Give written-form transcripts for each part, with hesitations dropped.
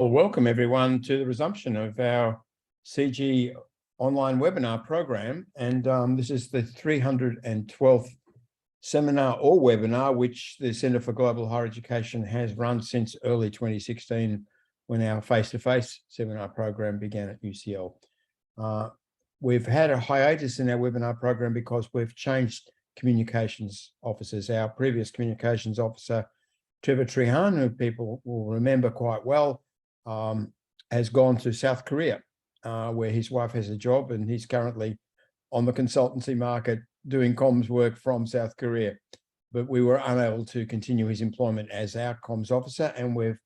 Well, welcome everyone to the resumption of our CGHE online webinar program. And this is the 312th seminar or webinar, which the Centre for Global Higher Education has run since early 2016, when our face-to-face seminar program began at UCL. We've had a hiatus in our webinar program because we've changed communications officers. Our previous communications officer, Trevor Trehan, who people will remember quite well, has gone to South Korea, where his wife has a job, and he's currently on the consultancy market doing comms work from South Korea. But we were unable to continue his employment as our comms officer, and we've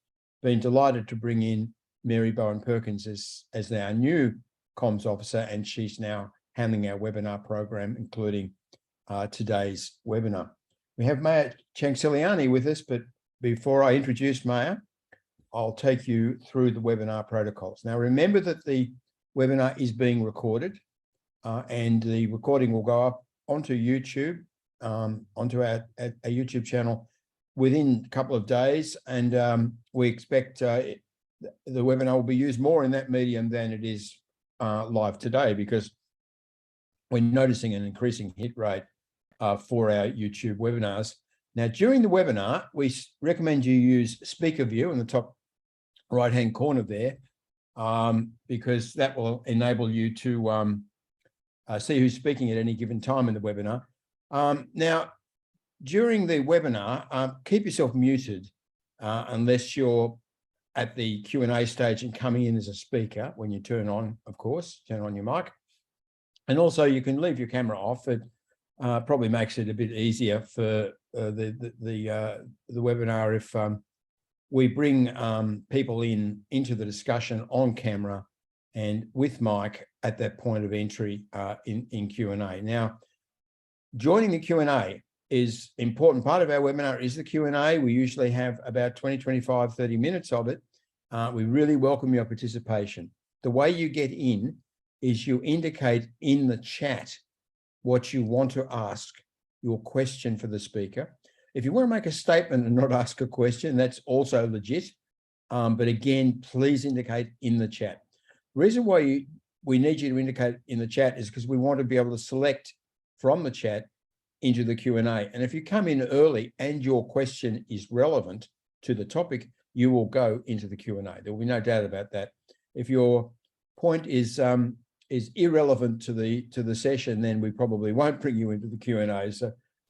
been delighted to bring in Mary Bowen Perkins as our new comms officer, and she's now handling our webinar program, including today's webinar. We have Maia Chankseliani with us, but before I introduce Maia, I'll take you through the webinar protocols. Now, remember that the webinar is being recorded, and the recording will go up onto YouTube, onto our YouTube channel within a couple of days. And we expect the webinar will be used more in that medium than it is live today, because we're noticing an increasing hit rate for our YouTube webinars. Now, during the webinar, we recommend you use speaker view in the top right-hand corner there, because that will enable you to see who's speaking at any given time in the webinar. Now, during the webinar, keep yourself muted unless you're at the Q&A stage and coming in as a speaker. When you turn on, of course, turn on your mic. And also you can leave your camera off. It probably makes it a bit easier for the webinar if we bring people into the discussion on camera and with mic at that point of entry in Q&A. Now, joining the Q&A is an important part of our webinar is the Q&A. We usually have about 20, 25, 30 minutes of it. We really welcome your participation. The way you get in is you indicate in the chat what you want to ask, your question for the speaker. If you want to make a statement and not ask a question, that's also legit. But again, please indicate in the chat. The reason why we need you to indicate in the chat is because we want to be able to select from the chat into the Q&A. And if you come in early and your question is relevant to the topic, you will go into the Q&A. There will be no doubt about that. If your point is irrelevant to the session, then we probably won't bring you into the Q&A.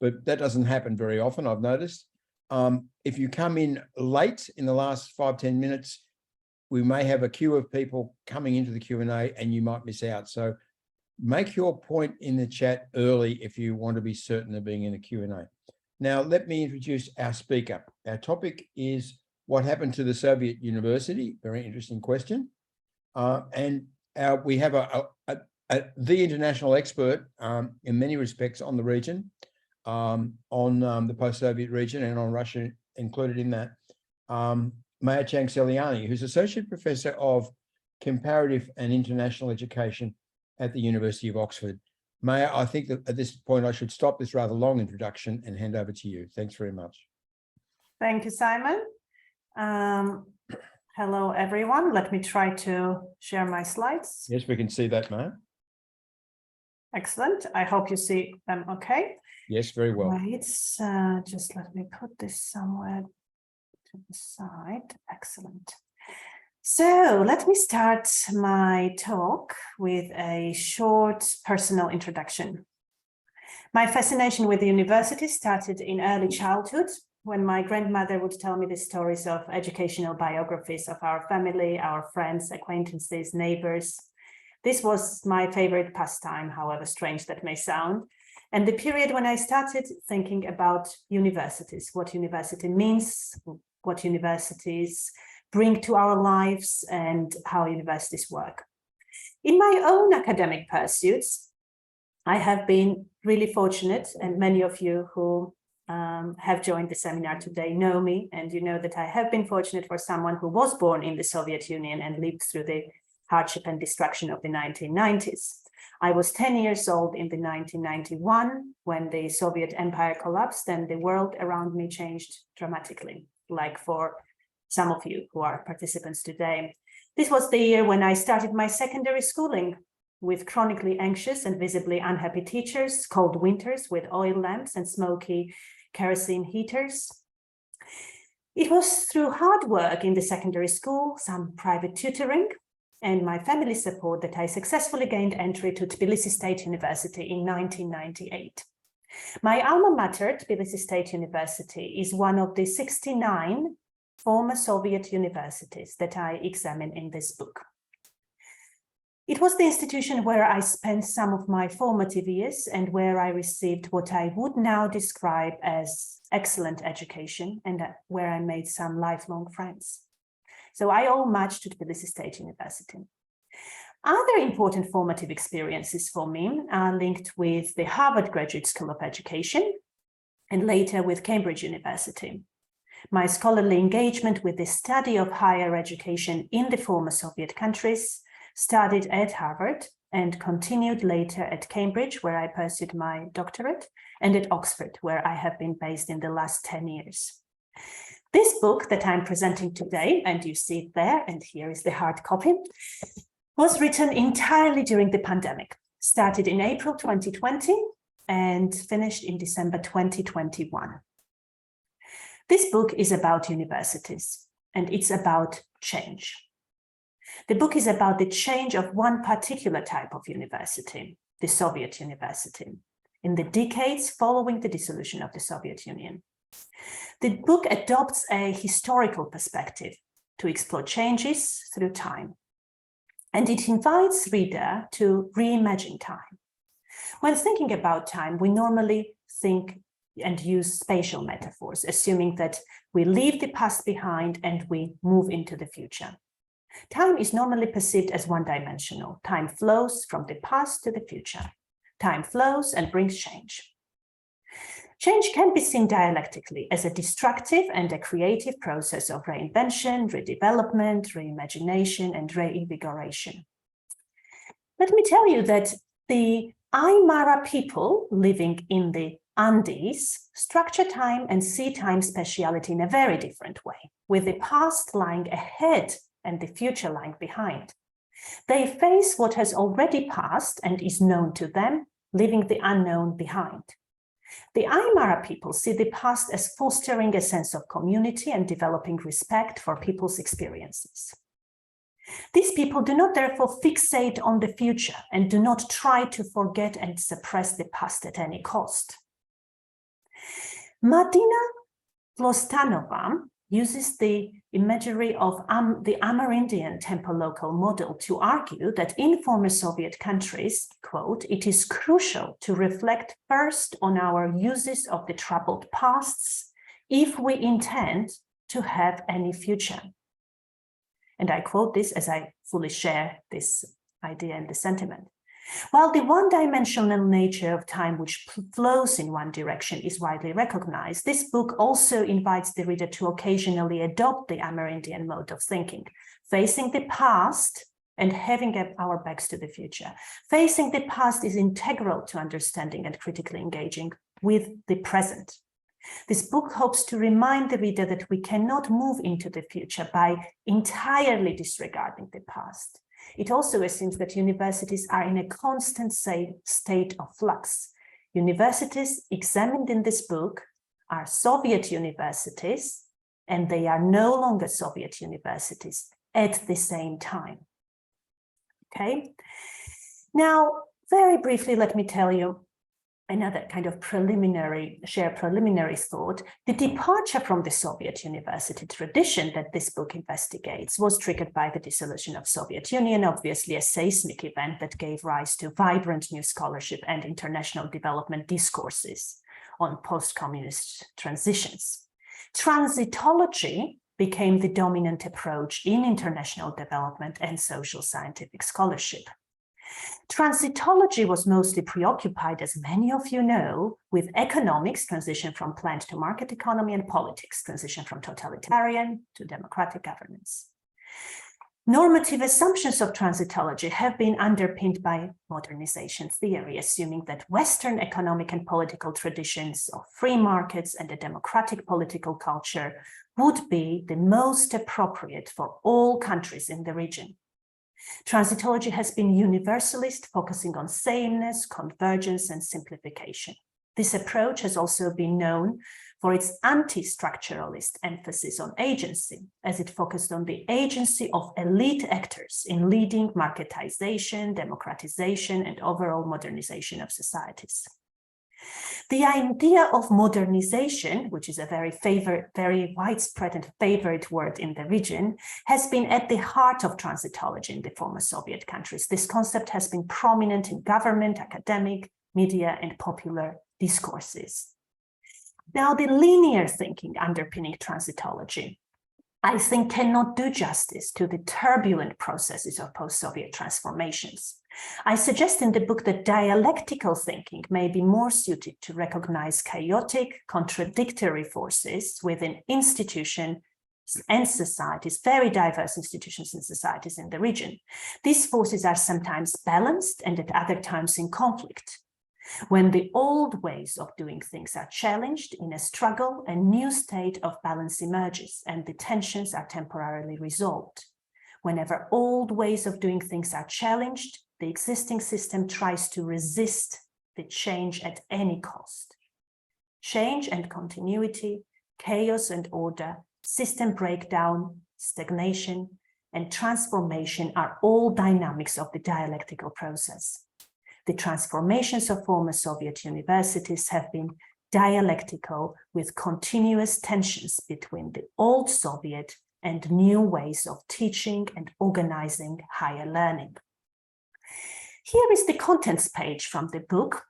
But that doesn't happen very often, I've noticed. If you come in late in the last 5-10 minutes, we may have a queue of people coming into the Q&A and you might miss out. So make your point in the chat early if you want to be certain of being in the Q&A. Now, let me introduce our speaker. Our topic is what happened to the Soviet university. Very interesting question. And we have the international expert in many respects on the region, on the post-Soviet region and on Russia included in that, Maia Chankseliani, who's Associate Professor of Comparative and International Education at the University of Oxford. Maia, I think that at this point I should stop this rather long introduction and hand over to you. Thanks very much. Thank you, Simon. Hello, everyone. Let me try to share my slides. Yes, we can see that, Maia. Excellent. I hope you see them okay. Yes, very well. Right. Just let me put this somewhere to the side. Excellent. So let me start my talk with a short personal introduction. My fascination with the university started in early childhood, when my grandmother would tell me the stories of educational biographies of our family, our friends, acquaintances, neighbors. This was my favorite pastime, however strange that may sound. And the period when I started thinking about universities, what university means, what universities bring to our lives, and how universities work. In my own academic pursuits, I have been really fortunate, and many of you who have joined the seminar today know me, and you know that I have been fortunate for someone who was born in the Soviet Union and lived through the hardship and destruction of the 1990s. I was 10 years old in the 1991 when the Soviet Empire collapsed and the world around me changed dramatically. Like for some of you who are participants today. This was the year when I started my secondary schooling with chronically anxious and visibly unhappy teachers, cold winters with oil lamps and smoky kerosene heaters. It was through hard work in the secondary school, some private tutoring, and my family support that I successfully gained entry to Tbilisi State University in 1998. My alma mater, Tbilisi State University, is one of the 69 former Soviet universities that I examine in this book. It was the institution where I spent some of my formative years and where I received what I would now describe as excellent education and where I made some lifelong friends. So I owe much to Tbilisi State University. Other important formative experiences for me are linked with the Harvard Graduate School of Education and later with Cambridge University. My scholarly engagement with the study of higher education in the former Soviet countries started at Harvard and continued later at Cambridge, where I pursued my doctorate, and at Oxford, where I have been based in the last 10 years. This book that I'm presenting today, and you see it there, and here is the hard copy, was written entirely during the pandemic, started in April 2020 and finished in December 2021. This book is about universities, and it's about change. The book is about the change of one particular type of university, the Soviet university, in the decades following the dissolution of the Soviet Union. The book adopts a historical perspective to explore changes through time, and it invites reader to reimagine time. When thinking about time, we normally think and use spatial metaphors, assuming that we leave the past behind and we move into the future. Time is normally perceived as one-dimensional. Time flows from the past to the future. Time flows and brings change. Change can be seen dialectically as a destructive and a creative process of reinvention, redevelopment, reimagination, and reinvigoration. Let me tell you that the Aymara people living in the Andes structure time and see time spatiality in a very different way, with the past lying ahead and the future lying behind. They face what has already passed and is known to them, leaving the unknown behind. The Aymara people see the past as fostering a sense of community and developing respect for people's experiences. These people do not therefore fixate on the future and do not try to forget and suppress the past at any cost. Martina Plostanova uses the imagery of the Amerindian temple local model to argue that in former Soviet countries, quote, it is crucial to reflect first on our uses of the troubled pasts if we intend to have any future. And I quote this as I fully share this idea and the sentiment. While the one-dimensional nature of time which flows in one direction is widely recognized, this book also invites the reader to occasionally adopt the Amerindian mode of thinking, facing the past and having our backs to the future. Facing the past is integral to understanding and critically engaging with the present. This book hopes to remind the reader that we cannot move into the future by entirely disregarding the past. It also assumes that universities are in a constant state of flux. Universities examined in this book are Soviet universities, and they are no longer Soviet universities at the same time. Okay. Now, very briefly, let me tell you another kind of preliminary thought. The departure from the Soviet university tradition that this book investigates was triggered by the dissolution of Soviet Union, obviously a seismic event that gave rise to vibrant new scholarship and international development discourses on post-communist transitions. Transitology became the dominant approach in international development and social scientific scholarship. Transitology was mostly preoccupied, as many of you know, with economics, transition from planned to market economy, and politics, transition from totalitarian to democratic governance. Normative assumptions of transitology have been underpinned by modernization theory, assuming that Western economic and political traditions of free markets and a democratic political culture would be the most appropriate for all countries in the region. Transitology has been universalist, focusing on sameness, convergence, and simplification. This approach has also been known for its anti-structuralist emphasis on agency, as it focused on the agency of elite actors in leading marketization, democratization, and overall modernization of societies. The idea of modernization, which is a very widespread and favored word in the region, has been at the heart of transitology in the former Soviet countries. This concept has been prominent in government, academic, media, and popular discourses. Now, the linear thinking underpinning transitology, I think, cannot do justice to the turbulent processes of post-Soviet transformations. I suggest in the book that dialectical thinking may be more suited to recognize chaotic, contradictory forces within institutions and societies, very diverse institutions and societies in the region. These forces are sometimes balanced and at other times in conflict. When the old ways of doing things are challenged in a struggle, a new state of balance emerges and the tensions are temporarily resolved. Whenever old ways of doing things are challenged, the existing system tries to resist the change at any cost. Change and continuity, chaos and order, system breakdown, stagnation, and transformation are all dynamics of the dialectical process. The transformations of former Soviet universities have been dialectical, with continuous tensions between the old Soviet and new ways of teaching and organizing higher learning. Here is the contents page from the book.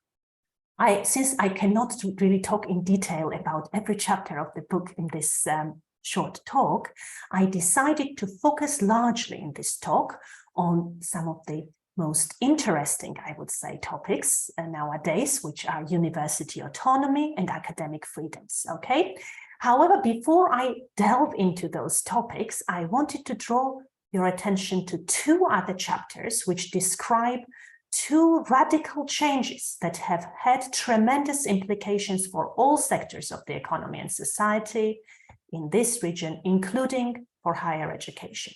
Since I cannot really talk in detail about every chapter of the book in this short talk, I decided to focus largely in this talk on some of the most interesting, I would say, topics nowadays, which are university autonomy and academic freedoms, okay? However, before I delve into those topics, I wanted to draw your attention to two other chapters which describe two radical changes that have had tremendous implications for all sectors of the economy and society in this region, including for higher education.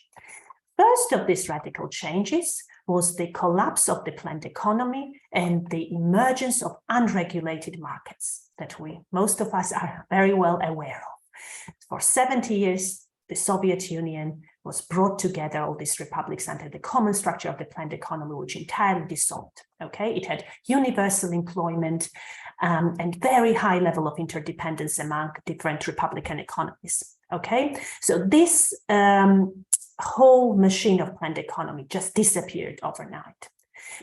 First of these radical changes was the collapse of the planned economy and the emergence of unregulated markets that most of us are very well aware of. For 70 years, the Soviet Union was brought together, all these republics, under the common structure of the planned economy, which entirely dissolved. Okay, it had universal employment and very high level of interdependence among different republican economies. Okay, so this whole machine of planned economy just disappeared overnight.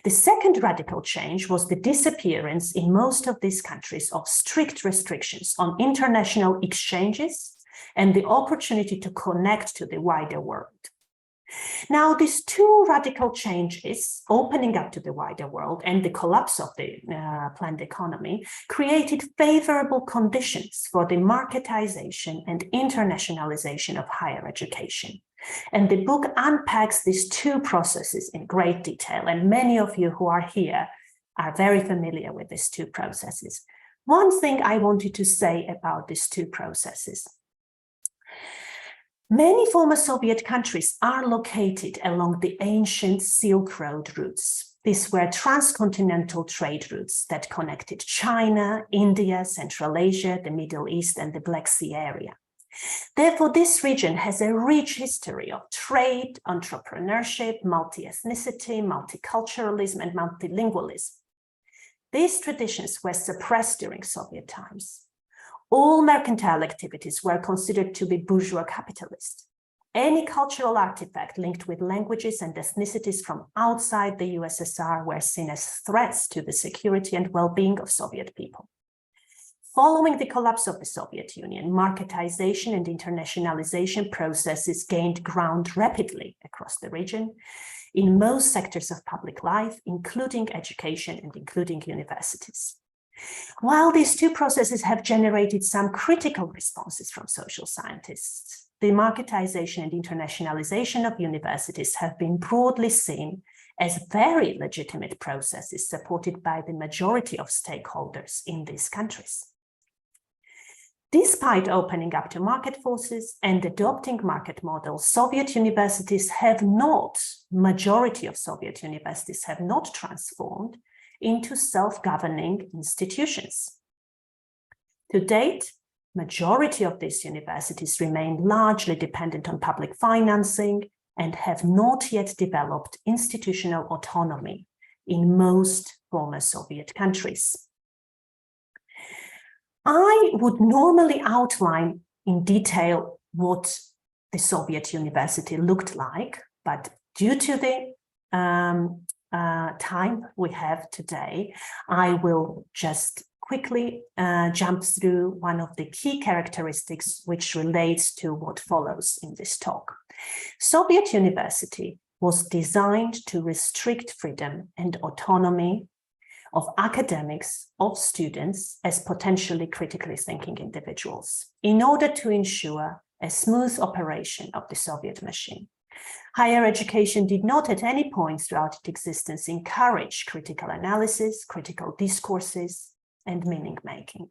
The second radical change was the disappearance in most of these countries of strict restrictions on international exchanges and the opportunity to connect to the wider world. Now, these two radical changes, opening up to the wider world and the collapse of the planned economy, created favorable conditions for the marketization and internationalization of higher education. And the book unpacks these two processes in great detail, and many of you who are here are very familiar with these two processes. One thing I wanted to say about these two processes. Many former Soviet countries are located along the ancient Silk Road routes. These were transcontinental trade routes that connected China, India, Central Asia, the Middle East, and the Black Sea area. Therefore, this region has a rich history of trade, entrepreneurship, multi-ethnicity, multiculturalism, and multilingualism. These traditions were suppressed during Soviet times. All mercantile activities were considered to be bourgeois capitalist. Any cultural artifact linked with languages and ethnicities from outside the USSR were seen as threats to the security and well-being of Soviet people. Following the collapse of the Soviet Union, marketization and internationalization processes gained ground rapidly across the region in most sectors of public life, including education and including universities. While these two processes have generated some critical responses from social scientists, the marketisation and internationalisation of universities have been broadly seen as very legitimate processes supported by the majority of stakeholders in these countries. Despite opening up to market forces and adopting market models, majority of Soviet universities have not transformed into self-governing institutions. To date, majority of these universities remain largely dependent on public financing and have not yet developed institutional autonomy in most former Soviet countries. I would normally outline in detail what the Soviet university looked like, but due to the time we have today, I will just quickly jump through one of the key characteristics which relates to what follows in this talk. Soviet university was designed to restrict freedom and autonomy of academics, of students as potentially critically thinking individuals in order to ensure a smooth operation of the Soviet machine. Higher education did not at any point throughout its existence encourage critical analysis, critical discourses, and meaning-making.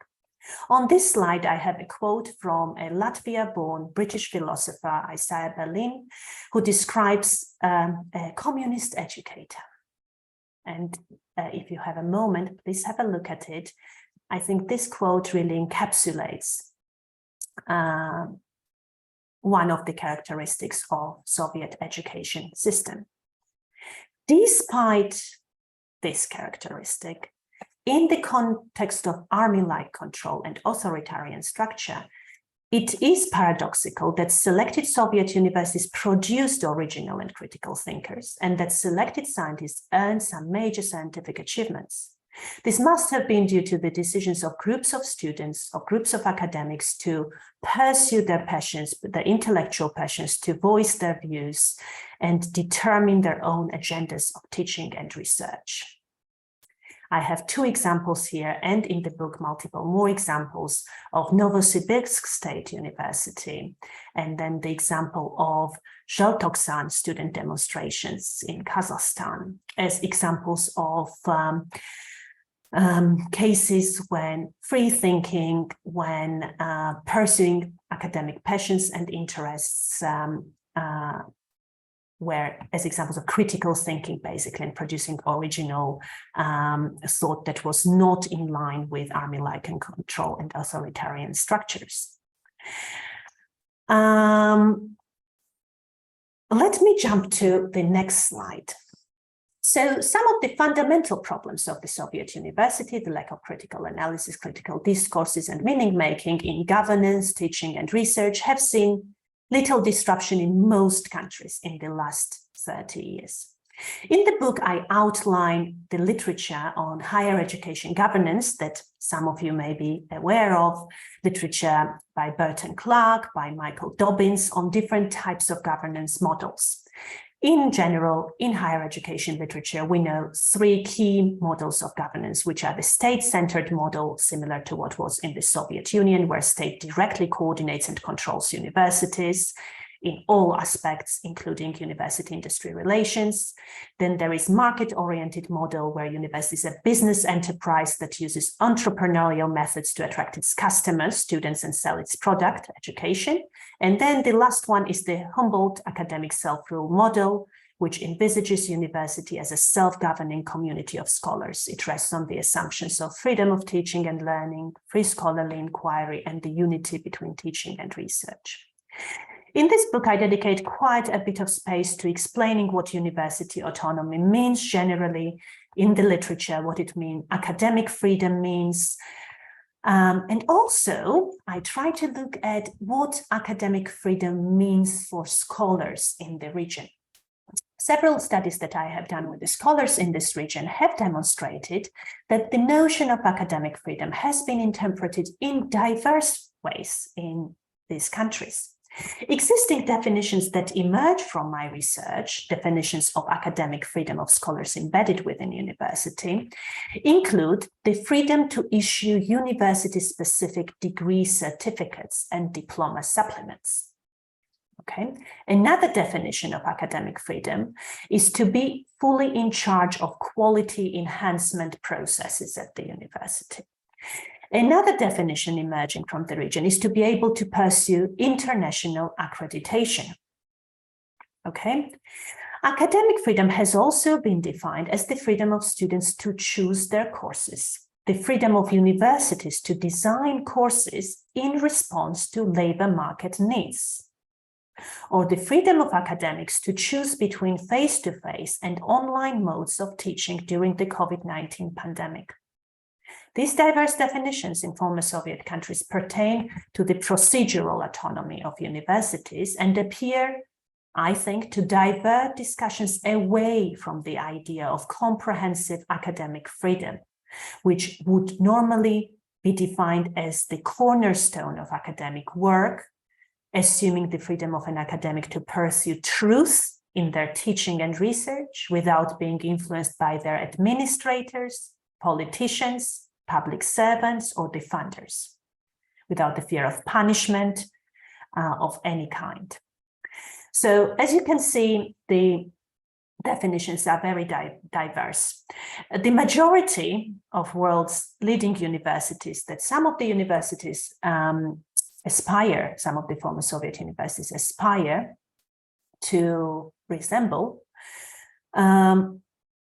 On this slide, I have a quote from a Latvia-born British philosopher, Isaiah Berlin, who describes a communist educator. And if you have a moment, please have a look at it. I think this quote really encapsulates one of the characteristics of Soviet education system. Despite this characteristic, in the context of army-like control and authoritarian structure, it is paradoxical that selected Soviet universities produced original and critical thinkers, and that selected scientists earned some major scientific achievements. This must have been due to the decisions of groups of students or groups of academics to pursue their passions, their intellectual passions, to voice their views and determine their own agendas of teaching and research. I have two examples here, and in the book multiple more examples of Novosibirsk State University, and then the example of Zheltoksan student demonstrations in Kazakhstan as examples of cases when free thinking, when pursuing academic passions and interests were as examples of critical thinking, basically, and producing original thought that was not in line with army-like control and authoritarian structures. Let me jump to the next slide. So some of the fundamental problems of the Soviet university, the lack of critical analysis, critical discourses, and meaning-making in governance, teaching, and research have seen little disruption in most countries in the last 30 years. In the book, I outline the literature on higher education governance that some of you may be aware of, literature by Burton Clark, by Michael Dobbins on different types of governance models. In general, in higher education literature, we know three key models of governance, which are the state-centered model, similar to what was in the Soviet Union, where state directly coordinates and controls universities in all aspects, including university-industry relations. Then there is market-oriented model, where university is a business enterprise that uses entrepreneurial methods to attract its customers, students, and sell its product, education. And then the last one is the Humboldt academic self-rule model, which envisages university as a self-governing community of scholars. It rests on the assumptions of freedom of teaching and learning, free scholarly inquiry, and the unity between teaching and research. In this book, I dedicate quite a bit of space to explaining what university autonomy means generally in the literature, what it means academic freedom means. And also, I try to look at what academic freedom means for scholars in the region. Several studies that I have done with the scholars in this region have demonstrated that the notion of academic freedom has been interpreted in diverse ways in these countries. Existing definitions that emerge from my research, definitions of academic freedom of scholars embedded within university, include the freedom to issue university-specific degree certificates and diploma supplements. Okay. Another definition of academic freedom is to be fully in charge of quality enhancement processes at the university. Another definition emerging from the region is to be able to pursue international accreditation. Okay. Academic freedom has also been defined as the freedom of students to choose their courses, the freedom of universities to design courses in response to labor market needs, or the freedom of academics to choose between face-to-face and online modes of teaching during the COVID-19 pandemic. These diverse definitions in former Soviet countries pertain to the procedural autonomy of universities and appear, I think, to divert discussions away from the idea of comprehensive academic freedom, which would normally be defined as the cornerstone of academic work, assuming the freedom of an academic to pursue truth in their teaching and research without being influenced by their administrators, politicians, public servants, or the funders, without the fear of punishment of any kind. So, as you can see, the definitions are very diverse. The majority of world's leading universities, that some of the universities aspire, some of the former Soviet universities aspire to resemble,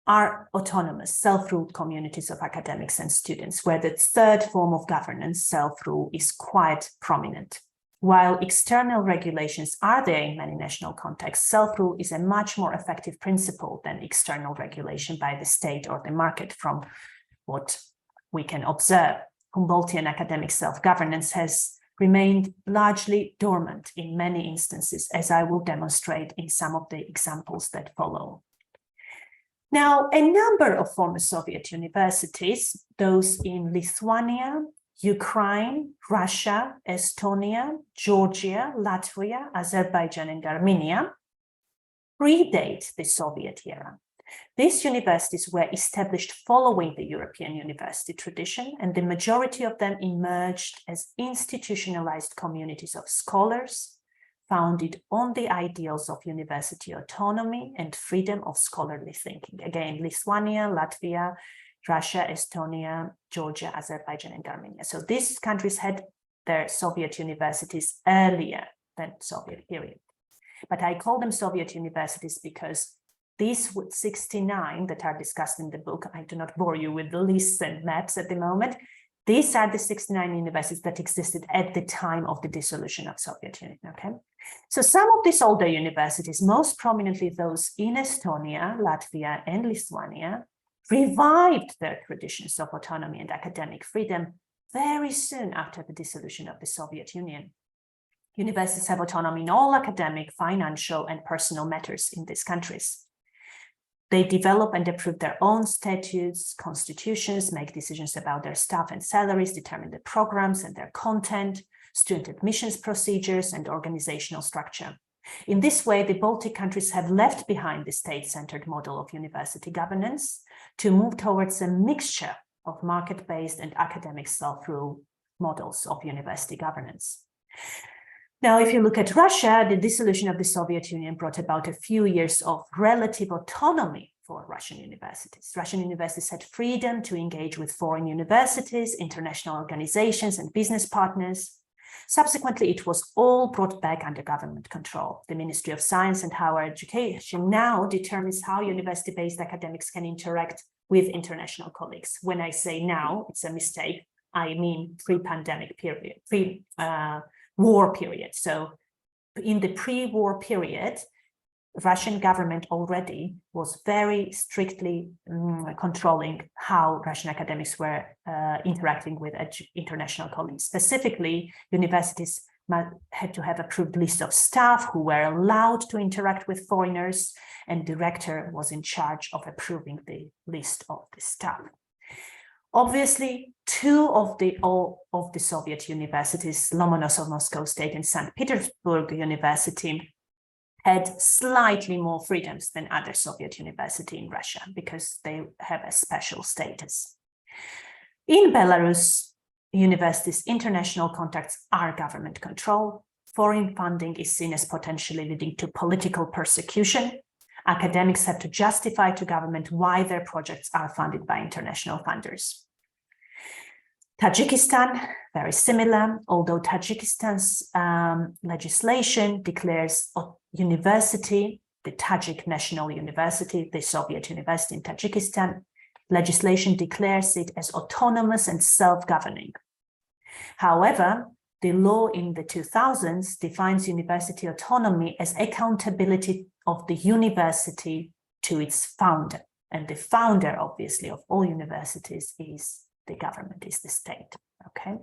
are autonomous, self-ruled communities of academics and students, where the third form of governance, self-rule, is quite prominent. While external regulations are there in many national contexts, self-rule is a much more effective principle than external regulation by the state or the market, from what we can observe. Humboldtian academic self-governance has remained largely dormant in many instances, as I will demonstrate in some of the examples that follow. Now, a number of former Soviet universities, those in Lithuania, Ukraine, Russia, Estonia, Georgia, Latvia, Azerbaijan, and Armenia, predate the Soviet era. These universities were established following the European university tradition, and the majority of them emerged as institutionalized communities of scholars, founded on the ideals of university autonomy and freedom of scholarly thinking. Again, Lithuania, Latvia, Russia, Estonia, Georgia, Azerbaijan, and Armenia. So these countries had their Soviet universities earlier than Soviet period. But I call them Soviet universities because these 69 that are discussed in the book, I do not bore you with the lists and maps at the moment, these are the 69 universities that existed at the time of the dissolution of Soviet Union, okay? So some of these older universities, most prominently those in Estonia, Latvia, and Lithuania, revived their traditions of autonomy and academic freedom very soon after the dissolution of the Soviet Union. Universities have autonomy in all academic, financial, and personal matters in these countries. They develop and approve their own statutes, constitutions, make decisions about their staff and salaries, determine the programs and their content, student admissions procedures, and organizational structure. In this way, the Baltic countries have left behind the state-centered model of university governance to move towards a mixture of market-based and academic self-rule models of university governance. Now, if you look at Russia, the dissolution of the Soviet Union brought about a few years of relative autonomy for Russian universities. Russian universities had freedom to engage with foreign universities, international organizations, and business partners. Subsequently, it was all brought back under government control. The Ministry of Science and Higher Education now determines how university-based academics can interact with international colleagues. When I say now, it's a mistake. I mean pre-pandemic period, pre-war period. So in the pre-war period, Russian government already was very strictly controlling how Russian academics were interacting with international colleagues. Specifically, universities had to have approved list of staff who were allowed to interact with foreigners, and the rector was in charge of approving the list of the staff. Obviously, two of the Soviet universities, Lomonosov Moscow State and St. Petersburg University, had slightly more freedoms than other Soviet universities in Russia because they have a special status. In Belarus, universities' international contacts are government control. foreign funding is seen as potentially leading to political persecution. Academics have to justify to government why their projects are funded by international funders. Tajikistan, very similar, although Tajikistan's legislation declares a university, the Tajik National University, the Soviet University in Tajikistan, legislation declares it as autonomous and self-governing. However, the law in the 2000s defines university autonomy as accountability of the university to its founder. And the founder, obviously, of all universities is the government, is the state, okay?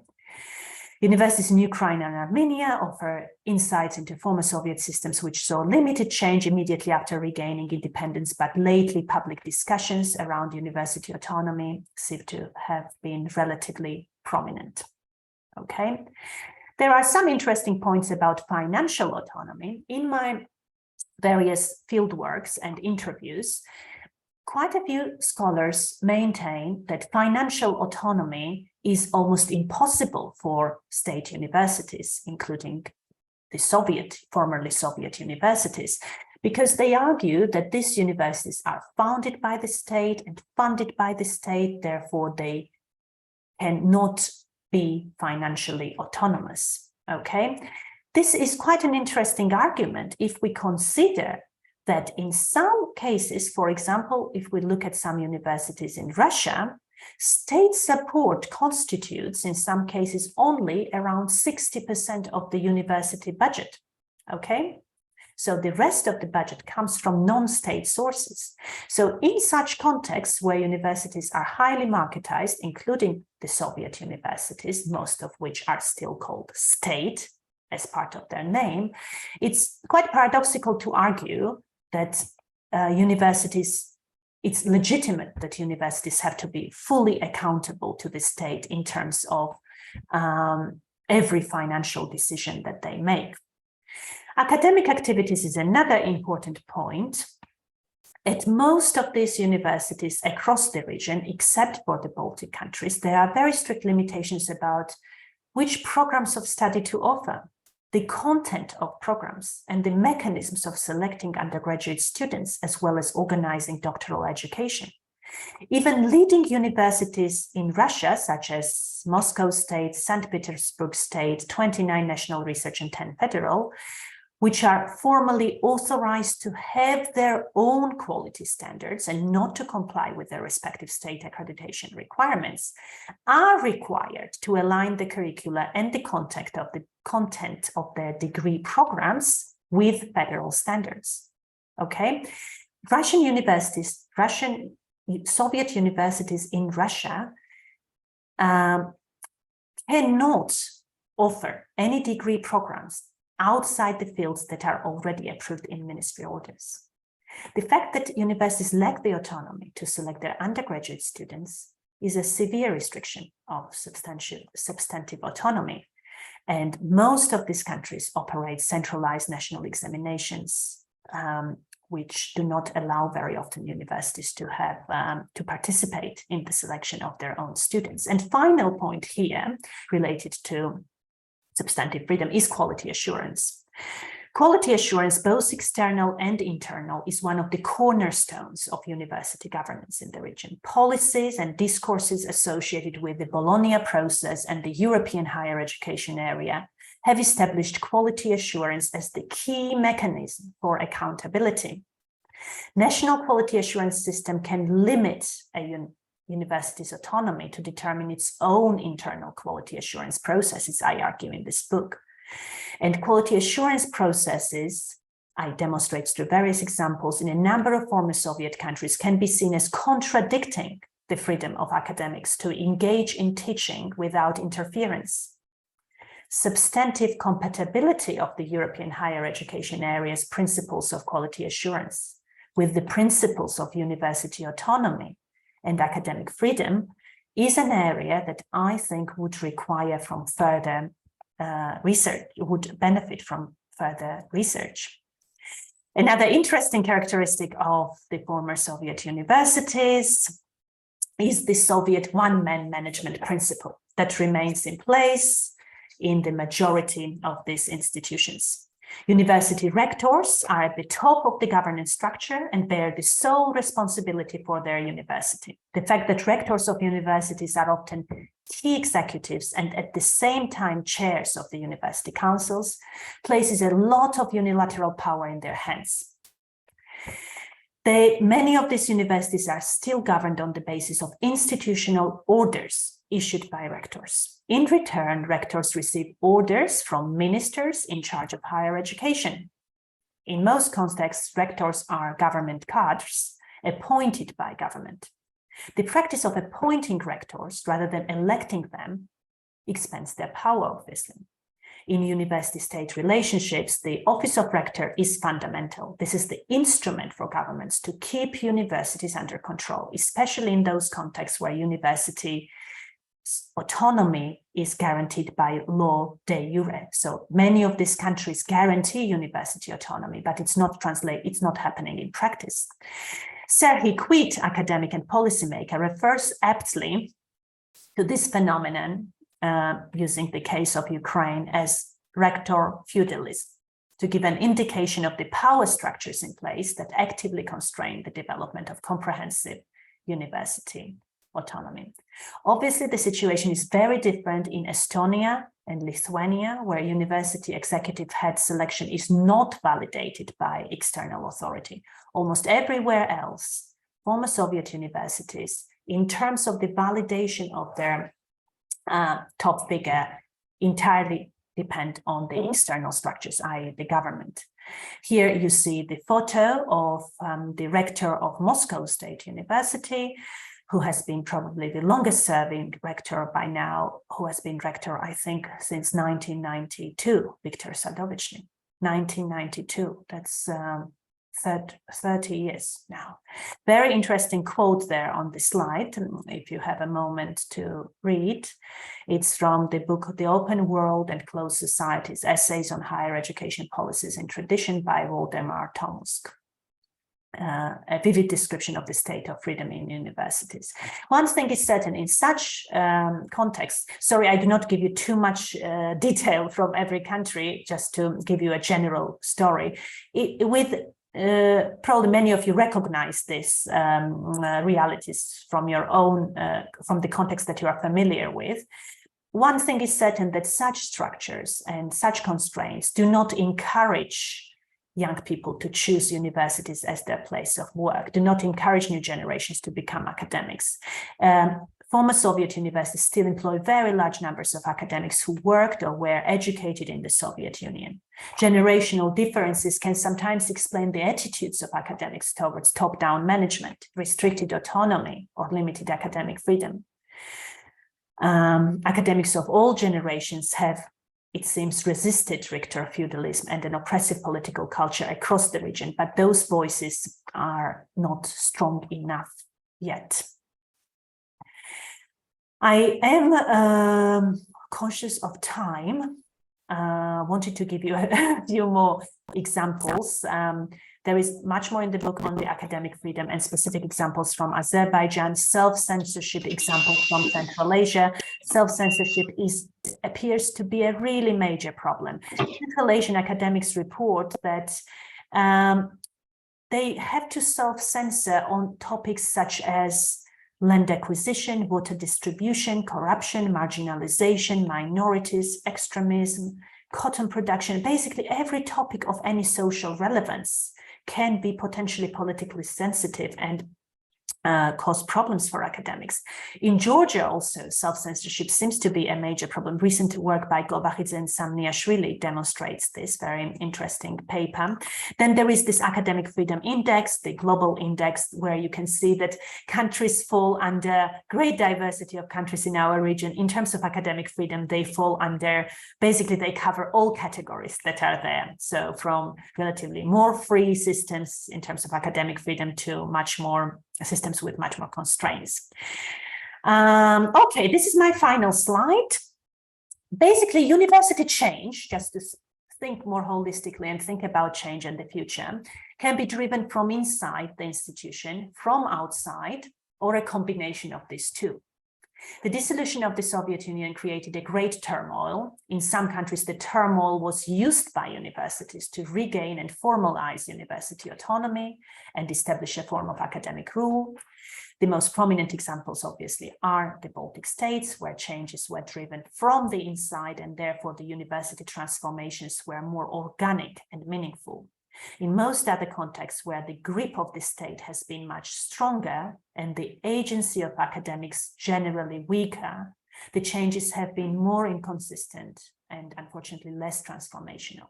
Universities in Ukraine and Armenia offer insights into former Soviet systems which saw limited change immediately after regaining independence, but lately public discussions around university autonomy seem to have been relatively prominent, okay? There are some interesting points about financial autonomy. In my various fieldworks and interviews, quite a few scholars maintain that financial autonomy is almost impossible for state universities, including the formerly Soviet universities, because they argue that these universities are founded by the state and funded by the state, therefore they cannot be financially autonomous, okay? This is quite an interesting argument if we consider that in some cases, for example, if we look at some universities in Russia, state support constitutes in some cases only around 60% of the university budget, okay? So the rest of the budget comes from non-state sources. So in such contexts where universities are highly marketized, including the Soviet universities, most of which are still called state as part of their name, it's quite paradoxical to argue that it's legitimate that universities have to be fully accountable to the state in terms of every financial decision that they make. Academic activities is another important point. At most of these universities across the region, except for the Baltic countries, there are very strict limitations about which programs of study to offer, the content of programs, and the mechanisms of selecting undergraduate students, as well as organizing doctoral education. Even leading universities in Russia, such as Moscow State, St. Petersburg State, 29 National Research and 10 Federal, which are formally authorized to have their own quality standards and not to comply with their respective state accreditation requirements, are required to align the curricula and the content of their degree programs with federal standards, okay? Soviet universities in Russia cannot offer any degree programs outside the fields that are already approved in ministry orders. The fact that universities lack the autonomy to select their undergraduate students is a severe restriction of substantive autonomy. And most of these countries operate centralized national examinations, which do not allow very often universities to participate in the selection of their own students. And final point here related to substantive freedom is quality assurance. Quality assurance, both external and internal, is one of the cornerstones of university governance in the region. Policies and discourses associated with the Bologna process and the European higher education area have established quality assurance as the key mechanism for accountability. National quality assurance system can limit a university's autonomy to determine its own internal quality assurance processes, I argue in this book. And quality assurance processes, I demonstrate through various examples in a number of former Soviet countries, can be seen as contradicting the freedom of academics to engage in teaching without interference. Substantive compatibility of the European higher education area's principles of quality assurance with the principles of university autonomy and academic freedom is an area that I think would require from further research, would benefit from further research. Another interesting characteristic of the former Soviet universities is the Soviet one-man management principle that remains in place in the majority of these institutions. University rectors are at the top of the governance structure and bear the sole responsibility for their university. The fact that rectors of universities are often key executives and at the same time chairs of the university councils places a lot of unilateral power in their hands. Many of these universities are still governed on the basis of institutional orders issued by rectors. In return, rectors receive orders from ministers in charge of higher education. In most contexts, rectors are government cadres appointed by government. The practice of appointing rectors rather than electing them expands their power, obviously. In university-state relationships, the office of rector is fundamental. This is the instrument for governments to keep universities under control, especially in those contexts where university autonomy is guaranteed by law de jure. So many of these countries guarantee university autonomy, but it's not happening in practice. Serhii Quit, academic and policymaker, refers aptly to this phenomenon using the case of Ukraine as rector feudalism, to give an indication of the power structures in place that actively constrain the development of comprehensive university autonomy. Obviously, the situation is very different in Estonia and Lithuania, where university executive head selection is not validated by external authority. Almost everywhere else, former Soviet universities, in terms of the validation of their top figure, entirely depend on the external structures, i.e. the government. Here you see the photo of the rector of Moscow State University, who has been probably the longest serving rector by now, who has been rector, I think, since 1992, Viktor Sadovitchny, 1992, that's 30 years now. Very interesting quote there on the slide, if you have a moment to read. It's from the book, The Open World and Closed Societies, Essays on Higher Education Policies and Tradition by Waldemar Tomusk. A vivid description of the state of freedom in universities. One thing is certain, in such context, sorry, I do not give you too much detail from every country, just to give you a general story. Probably many of you recognize this realities from your own, from the context that you are familiar with. One thing is certain, that such structures and such constraints do not encourage young people to choose universities as their place of work, do not encourage new generations to become academics. Former Soviet universities still employ very large numbers of academics who worked or were educated in the Soviet Union. Generational differences can sometimes explain the attitudes of academics towards top-down management, restricted autonomy, or limited academic freedom. Academics of all generations have, it seems, resisted rector feudalism and an oppressive political culture across the region, but those voices are not strong enough yet. I am conscious of time. Wanted to give you a few more examples. There is much more in the book on the academic freedom and specific examples from Azerbaijan, self-censorship examples from Central Asia. Self-censorship appears to be a really major problem. Central Asian academics report that they have to self-censor on topics such as land acquisition, water distribution, corruption, marginalization, minorities, extremism, cotton production. Basically, every topic of any social relevance can be potentially politically sensitive and cause problems for academics. In Georgia also, self-censorship seems to be a major problem. Recent work by Globachidze and Samniashvili demonstrates this, very interesting paper. Then there is this academic freedom index, the global index, where you can see that countries fall under great diversity of countries in our region. In terms of academic freedom, they fall under, basically they cover all categories that are there. So from relatively more free systems in terms of academic freedom to much more systems with much more constraints. Okay, this is my final slide. Basically, university change, just to think more holistically and think about change in the future, can be driven from inside the institution, from outside, or a combination of these two. The dissolution of the Soviet Union created a great turmoil. In some countries, the turmoil was used by universities to regain and formalize university autonomy and establish a form of academic rule. The most prominent examples, obviously, are the Baltic states, where changes were driven from the inside, and therefore the university transformations were more organic and meaningful. In most other contexts where the grip of the state has been much stronger and the agency of academics generally weaker, the changes have been more inconsistent and unfortunately less transformational.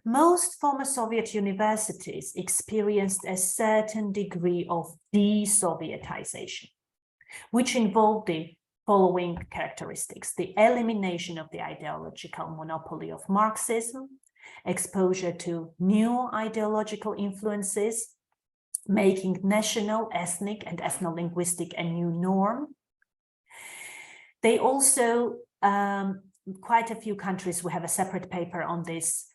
Most former Soviet universities experienced a certain degree of de-Sovietization, which involved the following characteristics: the elimination of the ideological monopoly of Marxism, exposure to new ideological influences, making national, ethnic, and ethno-linguistic a new norm. They also, quite a few countries, we have a separate paper on this,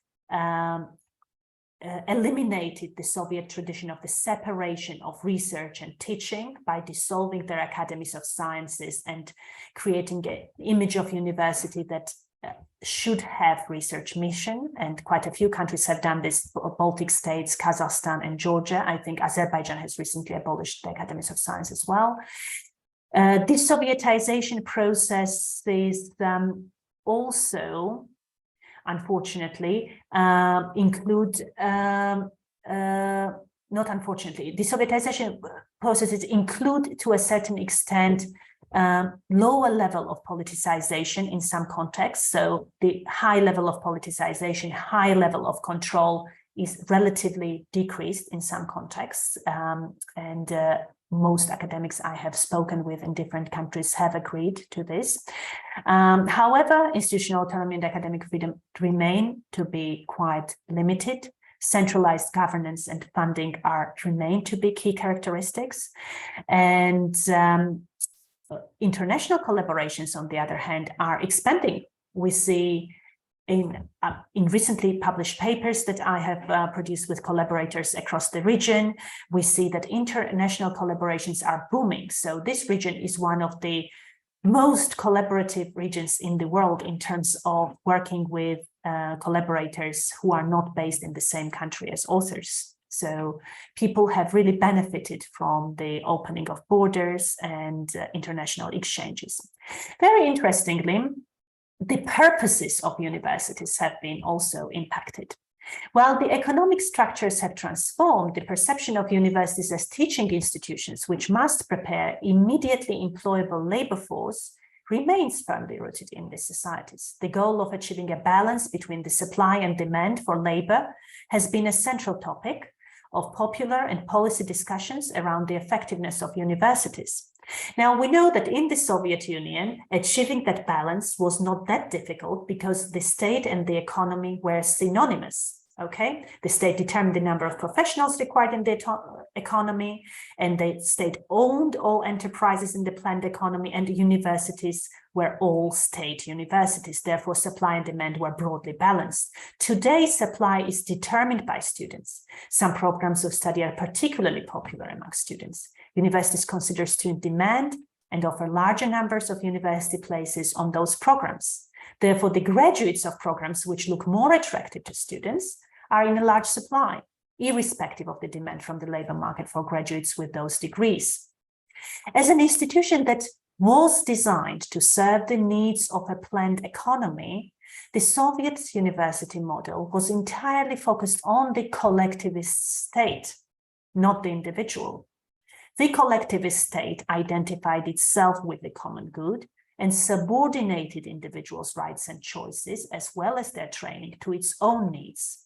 eliminated the Soviet tradition of the separation of research and teaching by dissolving their academies of sciences and creating an image of university that should have research mission, and quite a few countries have done this: Baltic states, Kazakhstan, and Georgia. I think Azerbaijan has recently abolished the academies of science as well. This Sovietization process is also, unfortunately, not unfortunately, the Sovietization processes include, to a certain extent, lower level of politicization in some contexts. So the high level of politicization, high level of control is relatively decreased in some contexts. And most academics I have spoken with in different countries have agreed to this. However, institutional autonomy and academic freedom remain to be quite limited. Centralized governance and funding remain to be key characteristics. And international collaborations, on the other hand, are expanding. We see in recently published papers that I have produced with collaborators across the region, we see that international collaborations are booming. So this region is one of the most collaborative regions in the world in terms of working with collaborators who are not based in the same country as authors. So people have really benefited from the opening of borders and international exchanges. Very interestingly, the purposes of universities have been also impacted. While the economic structures have transformed, the perception of universities as teaching institutions, which must prepare immediately employable labor force, remains firmly rooted in these societies. The goal of achieving a balance between the supply and demand for labor has been a central topic of popular and policy discussions around the effectiveness of universities. Now, we know that in the Soviet Union, achieving that balance was not that difficult because the state and the economy were synonymous. Okay, the state determined the number of professionals required in the economy, and the state owned all enterprises in the planned economy, and the universities were all state universities. Therefore, supply and demand were broadly balanced. Today, supply is determined by students. Some programs of study are particularly popular among students. Universities consider student demand and offer larger numbers of university places on those programs. Therefore, the graduates of programs which look more attractive to students are in a large supply, irrespective of the demand from the labor market for graduates with those degrees. As an institution that was designed to serve the needs of a planned economy, the Soviet university model was entirely focused on the collectivist state, not the individual. The collectivist state identified itself with the common good and subordinated individuals' rights and choices, as well as their training, to its own needs.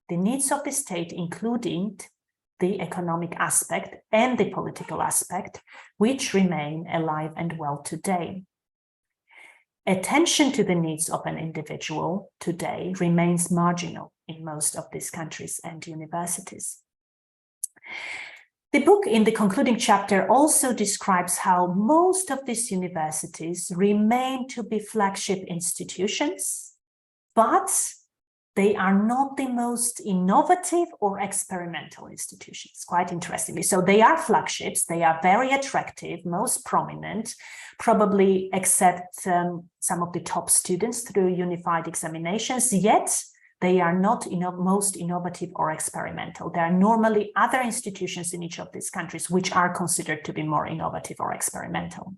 The needs of the state, including the economic aspect and the political aspect, which remain alive and well today. Attention to the needs of an individual today remains marginal in most of these countries and universities. The book in the concluding chapter also describes how most of these universities remain to be flagship institutions, but they are not the most innovative or experimental institutions, quite interestingly. So they are flagships, they are very attractive, most prominent, probably accept some of the top students through unified examinations, yet they are not most innovative or experimental. There are normally other institutions in each of these countries which are considered to be more innovative or experimental.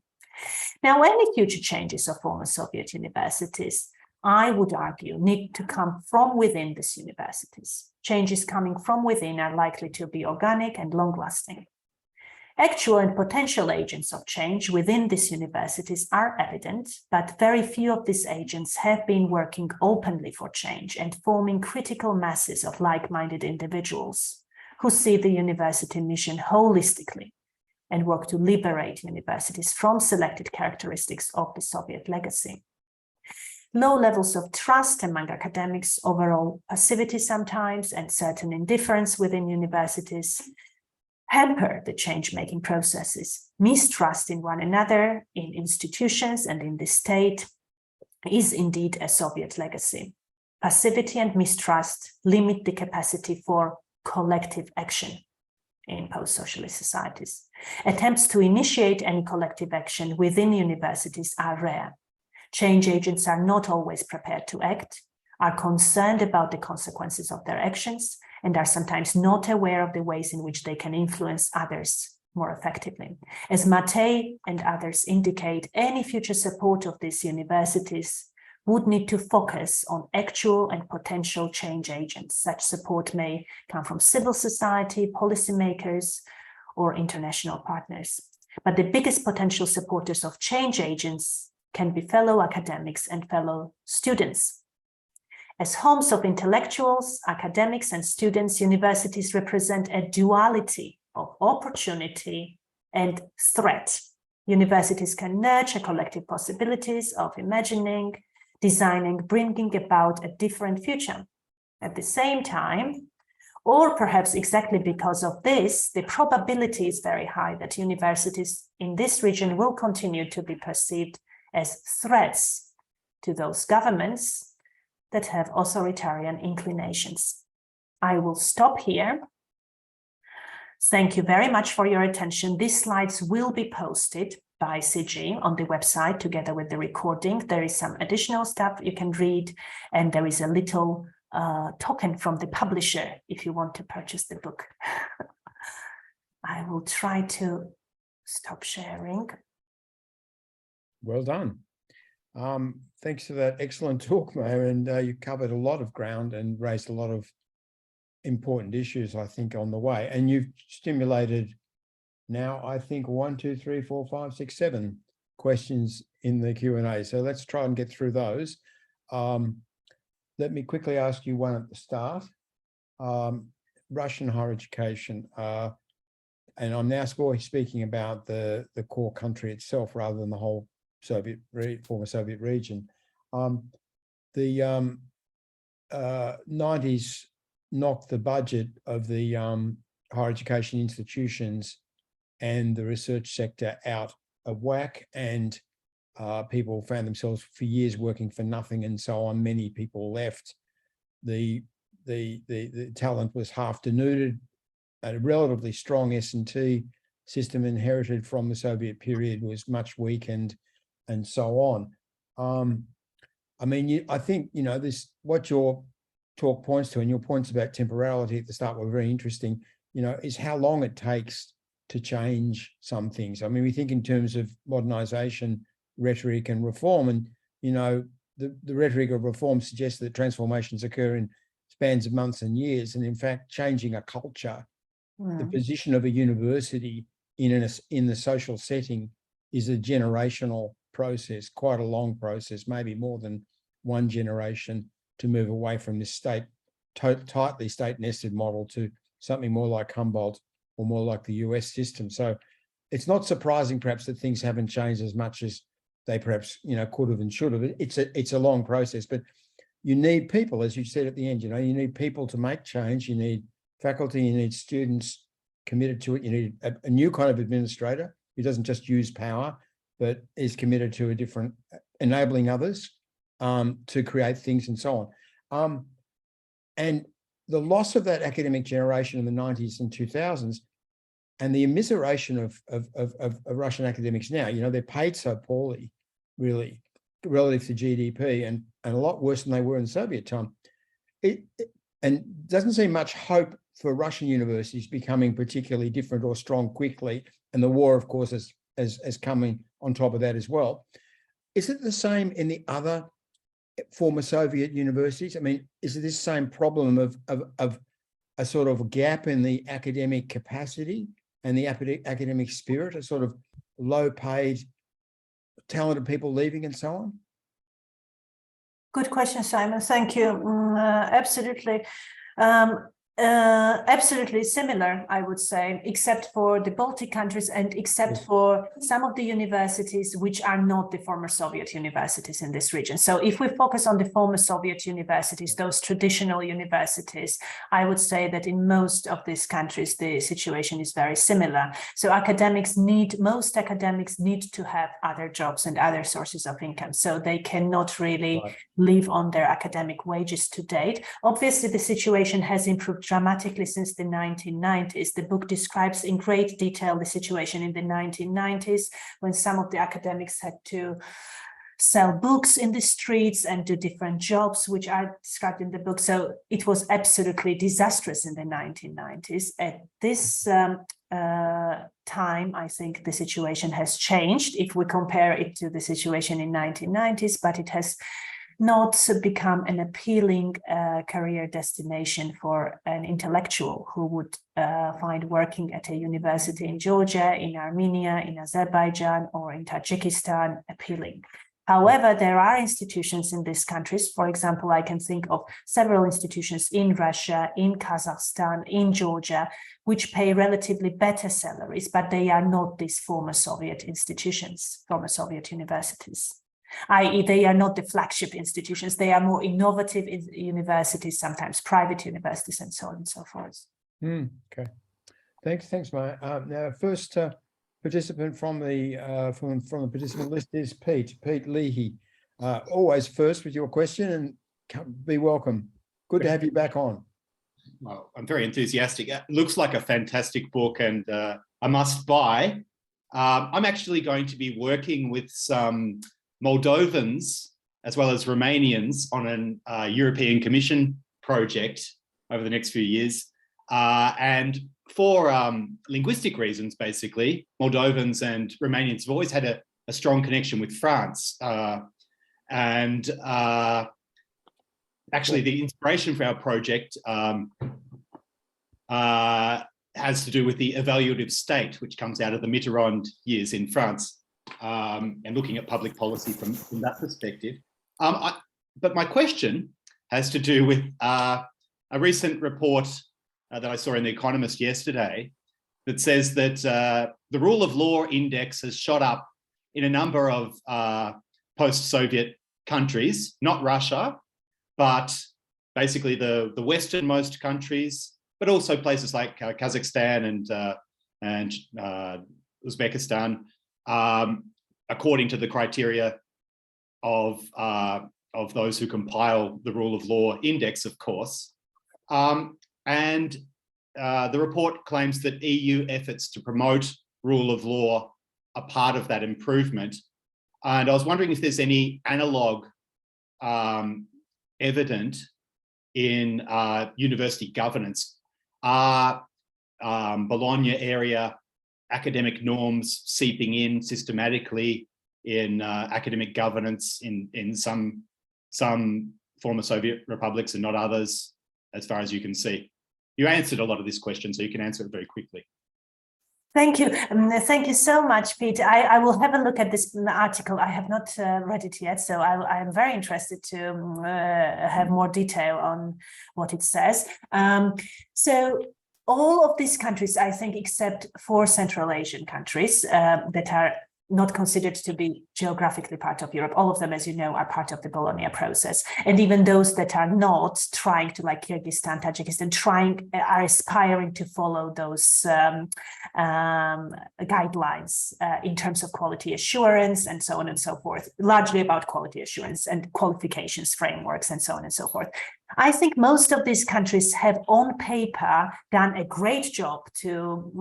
Now, any future changes of former Soviet universities, I would argue, need to come from within these universities. Changes coming from within are likely to be organic and long-lasting. Actual and potential agents of change within these universities are evident, but very few of these agents have been working openly for change and forming critical masses of like-minded individuals who see the university mission holistically and work to liberate universities from selected characteristics of the Soviet legacy. Low levels of trust among academics, overall passivity sometimes, and certain indifference within universities hamper the change-making processes. Mistrust in one another, in institutions, and in the state is indeed a Soviet legacy. Passivity and mistrust limit the capacity for collective action in post-socialist societies. Attempts to initiate any collective action within universities are rare. Change agents are not always prepared to act, are concerned about the consequences of their actions, and are sometimes not aware of the ways in which they can influence others more effectively. As Matej and others indicate, any future support of these universities would need to focus on actual and potential change agents. Such support may come from civil society, policymakers, or international partners. But the biggest potential supporters of change agents can be fellow academics and fellow students. As homes of intellectuals, academics, and students, universities represent a duality of opportunity and threat. Universities can nurture collective possibilities of imagining, designing, bringing about a different future. At the same time, or perhaps exactly because of this, the probability is very high that universities in this region will continue to be perceived as threats to those governments that have authoritarian inclinations. I will stop here. Thank you very much for your attention. These slides will be posted by CGHE on the website together with the recording. There is some additional stuff you can read, and there is a little token from the publisher if you want to purchase the book. I will try to stop sharing. Well done. Thanks for that excellent talk, Maia, and you covered a lot of ground and raised a lot of important issues, I think, on the way. And you've stimulated now, I think, 1, 2, 3, 4, 5, 6, 7 questions in the Q&A. So let's try and get through those. Let me quickly ask you one at the start. Russian higher education, and I'm now speaking about the core country itself rather than the whole former Soviet region. The 90s knocked the budget of the higher education institutions and the research sector out of whack, and people found themselves for years working for nothing and so on. Many people left. The talent was half denuded. A relatively strong S&T system inherited from the Soviet period was much weakened, and so on. I mean, I think, you know, this, what your talk points to, and your points about temporality at the start were very interesting, you know, is how long it takes to change some things. I mean, we think in terms of modernization, rhetoric, and reform, and, you know, the rhetoric of reform suggests that transformations occur in spans of months and years, and in fact, changing a culture, the position of a university in the social setting is a generational process, quite a long process, maybe more than one generation, to move away from this tightly state-nested model to something more like Humboldt or more like the US system. So it's not surprising perhaps that things haven't changed as much as they perhaps, you know, could have and should have. It's a long process, but you need people, as you said at the end, you know, you need people to make change. You need faculty, you need students committed to it. You need a new kind of administrator who doesn't just use power, but is committed to a different, enabling others to create things and so on. And the loss of that academic generation in the 90s and 2000s and the immiseration of Russian academics now, they're paid so poorly, really, relative to GDP, and a lot worse than they were in the Soviet time. And doesn't seem much hope for Russian universities becoming particularly different or strong quickly. And the war, of course, is coming on top of that as well. Is it the same in the other former Soviet universities? I mean, is it this same problem of a sort of gap in the academic capacity and the academic spirit, a sort of low-paid, talented people leaving and so on? Good question, Simon. Thank you. Absolutely. Absolutely similar, I would say, except for the Baltic countries and except for some of the universities which are not the former Soviet universities in this region. So if we focus on the former Soviet universities, those traditional universities, I would say that in most of these countries, the situation is very similar. So most academics need to have other jobs and other sources of income. So they cannot really live on their academic wages to date. Obviously, the situation has improved dramatically since the 1990s. The book describes in great detail the situation in the 1990s when some of the academics had to sell books in the streets and do different jobs, which are described in the book. So it was absolutely disastrous in the 1990s. At this time, I think the situation has changed if we compare it to the situation in 1990s, but it has not become an appealing career destination for an intellectual who would find working at a university in Georgia, in Armenia, in Azerbaijan, or in Tajikistan appealing. However, there are institutions in these countries. For example, I can think of several institutions in Russia, in Kazakhstan, in Georgia, which pay relatively better salaries, but they are not these former Soviet institutions, former Soviet universities. I.e., they are not the flagship institutions. They are more innovative universities, sometimes private universities, and so on and so forth. Okay, thanks, Maia. Now, first participant from the participant list is Pete Leahy. Always first with your question, and be welcome. Good to have you back on. Well, I'm very enthusiastic. It looks like a fantastic book, and a must buy. I'm actually going to be working with some Moldovans as well as Romanians on an European Commission project over the next few years. And for linguistic reasons, basically, Moldovans and Romanians have always had a strong connection with France. And actually, the inspiration for our project has to do with the evaluative state, which comes out of the Mitterrand years in France. And looking at public policy from that perspective. But my question has to do with a recent report that I saw in The Economist yesterday that says that the rule of law index has shot up in a number of post-Soviet countries, not Russia, but basically the westernmost countries, but also places like Kazakhstan and Uzbekistan. According to the criteria of those who compile the rule of law index, of course. And the report claims that EU efforts to promote rule of law are part of that improvement. And I was wondering if there's any analog evident in university governance. Are Bologna area academic norms seeping in systematically in academic governance in some former Soviet republics and not others, as far as you can see? You answered a lot of this question, so you can answer it very quickly. Thank you. Thank you so much, Pete. I will have a look at this article. I have not read it yet, so I am very interested to have more detail on what it says. So all of these countries, I think, except 4 Central Asian countries that are not considered to be geographically part of Europe. All of them, as you know, are part of the Bologna process. And even those that are not, trying to, like Kyrgyzstan, Tajikistan, are aspiring to follow those guidelines in terms of quality assurance and so on and so forth, largely about quality assurance and qualifications frameworks and so on and so forth. I think most of these countries have on paper done a great job to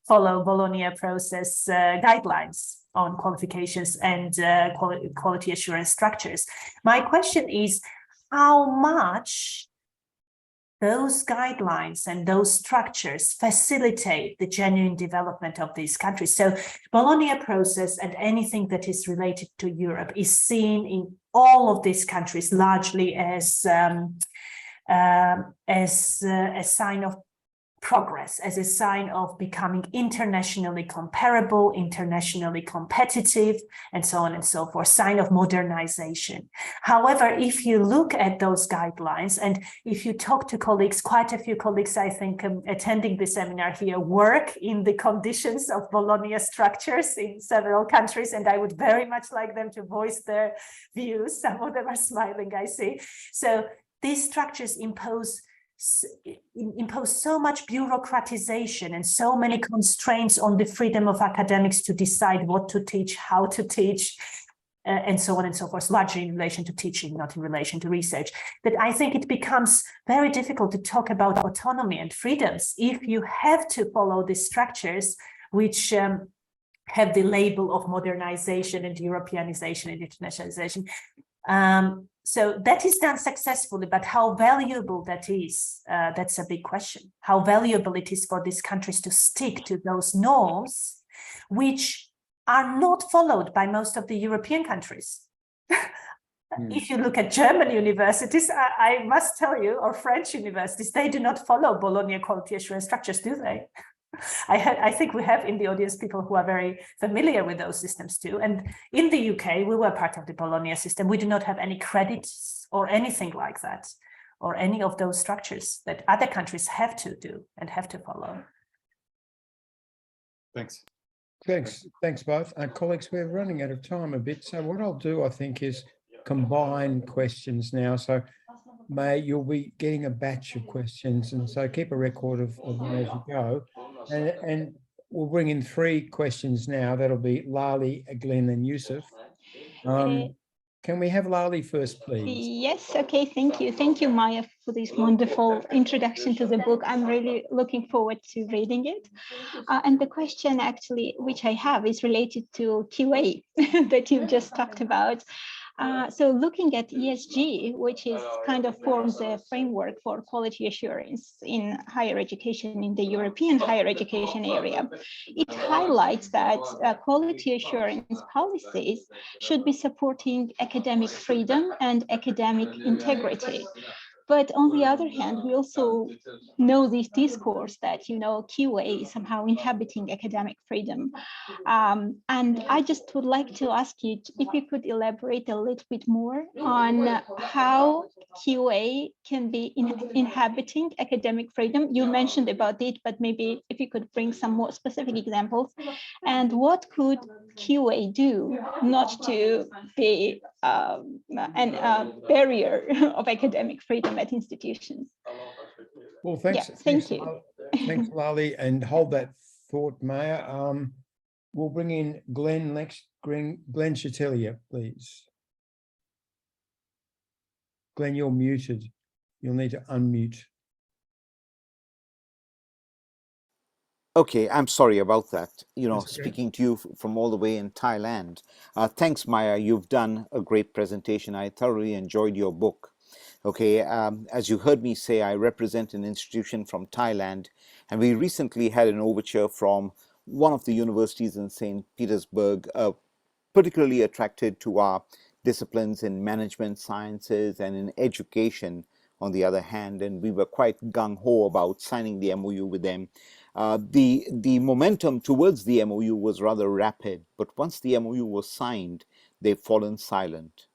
follow Bologna process guidelines on qualifications and quality assurance structures. My question is, how much those guidelines and those structures facilitate the genuine development of these countries? So Bologna process and anything that is related to Europe is seen in all of these countries largely as a sign of progress, as a sign of becoming internationally comparable, internationally competitive, and so on and so forth, sign of modernization. However, if you look at those guidelines, and if you talk to colleagues, quite a few colleagues, I think, attending the seminar here work in the conditions of Bologna structures in several countries, and I would very much like them to voice their views. Some of them are smiling, I see. So these structures impose so much bureaucratization and so many constraints on the freedom of academics to decide what to teach, how to teach, and so on and so forth, largely in relation to teaching, not in relation to research, that I think it becomes very difficult to talk about autonomy and freedoms if you have to follow these structures which have the label of modernization and Europeanization and internationalization. So that is done successfully, but how valuable that is, that's a big question. How valuable it is for these countries to stick to those norms, which are not followed by most of the European countries. If you look at German universities, I must tell you, or French universities, they do not follow Bologna quality assurance structures, do they? I think we have in the audience people who are very familiar with those systems too. And in the UK, we were part of the Bologna system. We do not have any credits or anything like that, or any of those structures that other countries have to do and have to follow. Thanks. Thanks both. Colleagues, we're running out of time a bit. So what I'll do, I think, is combine questions now. So May, you'll be getting a batch of questions, and so keep a record of them as you go. And we'll bring in 3 questions now. That'll be Lali, Glenn, and Yusuf. Can we have Lali first, please? Yes, okay, thank you. Thank you, Maya, for this wonderful introduction to the book. I'm really looking forward to reading it. And the question actually, which I have, is related to QA that you just talked about. So looking at ESG, which is kind of forms a framework for quality assurance in higher education, in the European higher education area, it highlights that quality assurance policies should be supporting academic freedom and academic integrity. But on the other hand, we also know this discourse that, you know, QA is somehow inhabiting academic freedom. And I just would like to ask you if you could elaborate a little bit more on how QA can be inhabiting academic freedom. You mentioned about it, but maybe if you could bring some more specific examples. And what could QA do not to be a barrier of academic freedom at institutions? Well, thanks. Yeah, thank you. Thanks, Lali, and hold that thought, Maya. We'll bring in Glenn next. Glenn Chatelier, please. Glenn, you're muted. You'll need to unmute. Okay, I'm sorry about that. You know, That's okay. speaking to you from all the way in Thailand. Thanks, Maya. You've done a great presentation. I thoroughly enjoyed your book. Okay, as you heard me say, I represent an institution from Thailand, and we recently had an overture from one of the universities in St. Petersburg, particularly attracted to our disciplines in management sciences and in education, on the other hand, and we were quite gung-ho about signing the MOU with them. The momentum towards the MOU was rather rapid, but once the MOU was signed, they've fallen silent.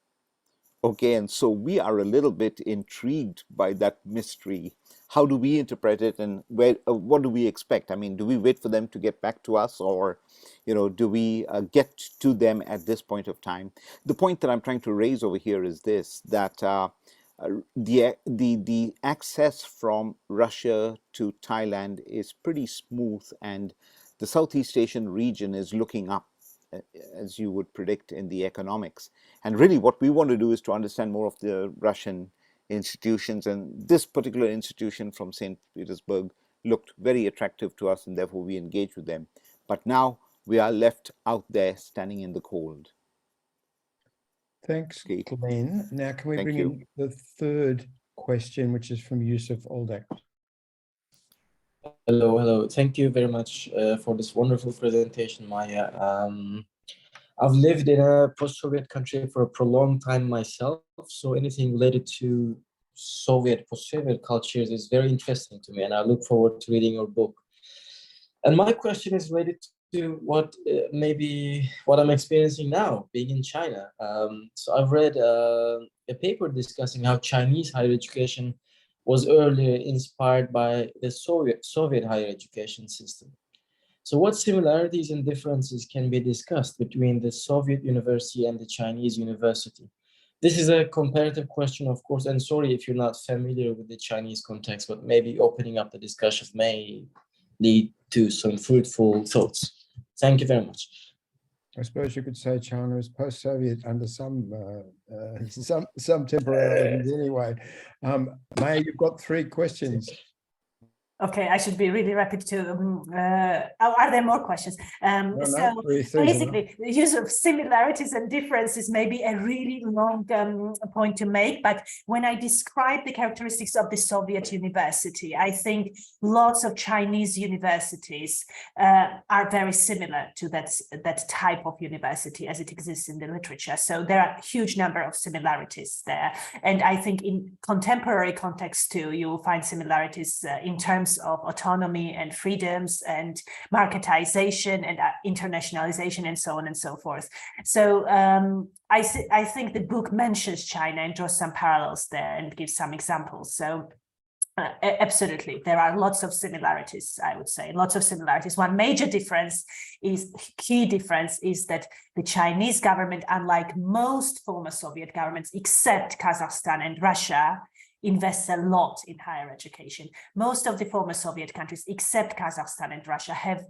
Okay, and so we are a little bit intrigued by that mystery. How do we interpret it, and what do we expect? I mean, do we wait for them to get back to us, or, you know, do we get to them at this point of time? The point that I'm trying to raise over here is this, that the access from Russia to Thailand is pretty smooth, and the Southeast Asian region is looking up, as you would predict, in the economics. And really what we want to do is to understand more of the Russian institutions, and this particular institution from St. Petersburg looked very attractive to us, and therefore we engaged with them. But now we are left out there standing in the cold. Thanks, Okay. Glenn. Now, can we Thank bring you. in the third question, which is from Yusuf Oldak? Hello, hello. Thank you very much for this wonderful presentation, Maya. I've lived in a post-Soviet country for a prolonged time myself, so anything related to Soviet, post-Soviet cultures is very interesting to me, and I look forward to reading your book. And my question is related to what maybe what I'm experiencing now, being in China. So I've read a paper discussing how Chinese higher education was earlier inspired by the Soviet higher education system. So what similarities and differences can be discussed between the Soviet university and the Chinese university? This is a comparative question, of course, and sorry if you're not familiar with the Chinese context, but maybe opening up the discussion may lead to some fruitful thoughts. Thank you very much. I suppose you could say China is post-Soviet under some temporalities anyway. Maya, you've got 3 questions. Okay, I should be really rapid too. Are there more questions? So basically, the use of similarities and differences may be a really long point to make, but when I describe the characteristics of the Soviet university, I think lots of Chinese universities are very similar to that type of university as it exists in the literature. So there are a huge number of similarities there. And I think in contemporary context too, you will find similarities in terms of autonomy and freedoms and marketisation and internationalisation and so on and so forth. So I think the book mentions China and draws some parallels there and gives some examples. So absolutely, there are lots of similarities, I would say, lots of similarities. One major key difference is that the Chinese government, unlike most former Soviet governments, except Kazakhstan and Russia, invests a lot in higher education. Most of the former Soviet countries, except Kazakhstan and Russia, have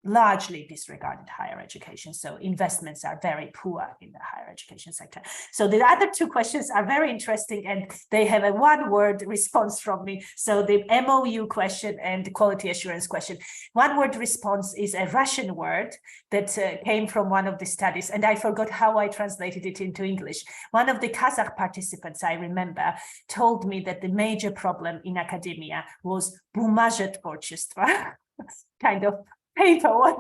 largely disregarded higher education. So investments are very poor in the higher education sector. So the other 2 questions are very interesting, and they have a one-word response from me. So the MOU question and the quality assurance question. One-word response is a Russian word that came from one of the studies, and I forgot how I translated it into English. One of the Kazakh participants, I remember, told me that the major problem in academia was bumazhetvorchestvo, kind of paperwork.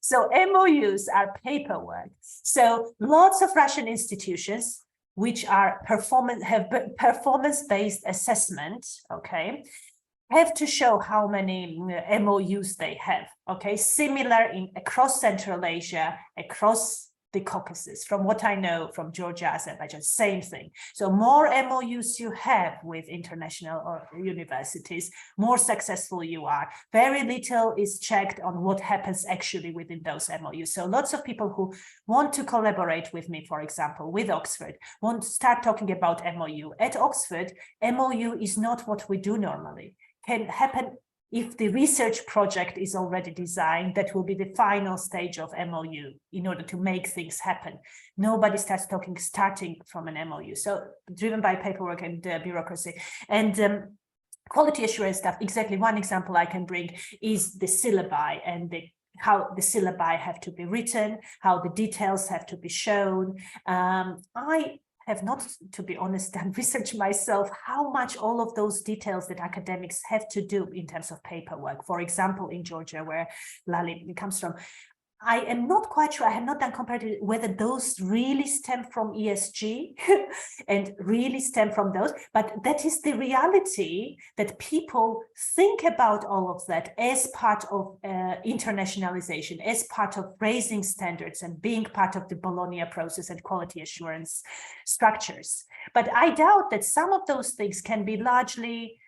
So MOUs are paperwork. So lots of Russian institutions which are performance-based assessment, okay, have to show how many MOUs they have, okay, similar across Central Asia, across the Caucasus. From what I know from Georgia, Azerbaijan, same thing. So more MOUs you have with international or universities, more successful you are. Very little is checked on what happens actually within those MOUs. So lots of people who want to collaborate with me, for example, with Oxford, want to start talking about MOU. At Oxford, MOU is not what we do normally. Can happen if the research project is already designed. That will be the final stage of MOU in order to make things happen. Nobody starts starting from an MOU. So driven by paperwork and bureaucracy. And quality assurance stuff, exactly one example I can bring is the syllabi and how the syllabi have to be written, how the details have to be shown. I have not, to be honest, done research myself, how much all of those details that academics have to do in terms of paperwork. For example, in Georgia, where Lali comes from, I am not quite sure, I have not done comparative, whether those really stem from ESG and really stem from those, but that is the reality that people think about all of that as part of internationalization, as part of raising standards and being part of the Bologna process and quality assurance structures. But I doubt that some of those things can be largely,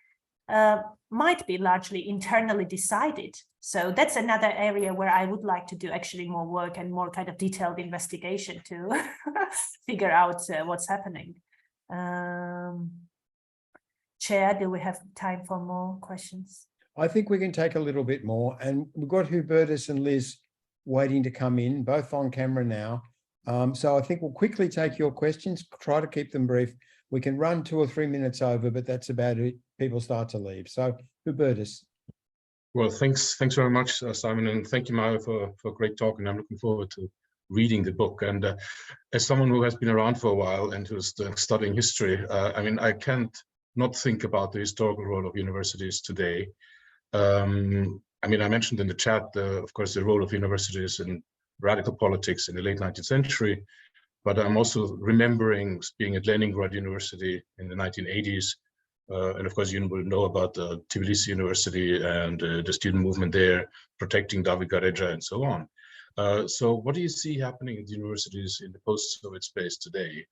might be largely internally decided. So that's another area where I would like to do actually more work and more kind of detailed investigation to figure out what's happening. Chair, do we have time for more questions? I think we can take a little bit more, and we've got Hubertus and Liz waiting to come in, both on camera now. So I think we'll quickly take your questions, try to keep them brief. We can run 2 or 3 minutes over, but that's about it. People start to leave. So, Hubertus. Well, thanks very much, Simon, and thank you, Maia, for a great talk. And I'm looking forward to reading the book. And as someone who has been around for a while and who's studying history, I mean, I can't not think about the historical role of universities today. I mean, I mentioned in the chat, of course, the role of universities in radical politics in the late 19th century, but I'm also remembering being at Leningrad University in the 1980s. And of course, you will know about the Tbilisi University and the student movement there, protecting David Gareja and so on. So what do you see happening at universities in the post-Soviet space today?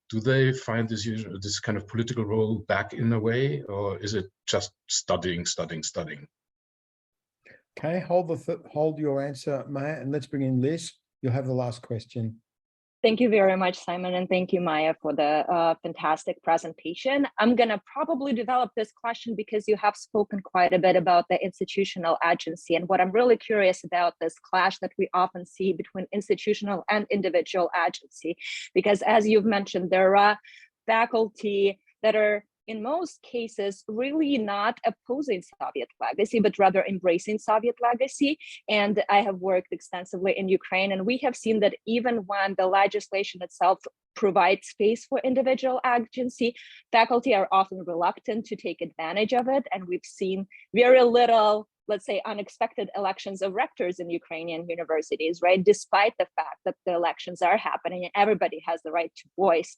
Do they find this kind of political role back in a way, or is it just studying? Okay, hold your answer, Maia, and let's bring in Liz. You'll have the last question. Thank you very much, Simon, and thank you, Maia, for the fantastic presentation. I'm going to probably develop this question because you have spoken quite a bit about the institutional agency. And what I'm really curious about this clash that we often see between institutional and individual agency, because as you've mentioned, there are faculty that are in most cases really not opposing Soviet legacy, but rather embracing Soviet legacy. And I have worked extensively in Ukraine, and we have seen that even when the legislation itself provides space for individual agency, faculty are often reluctant to take advantage of it. And we've seen very little, let's say, unexpected elections of rectors in Ukrainian universities, right? Despite the fact that the elections are happening and everybody has the right to voice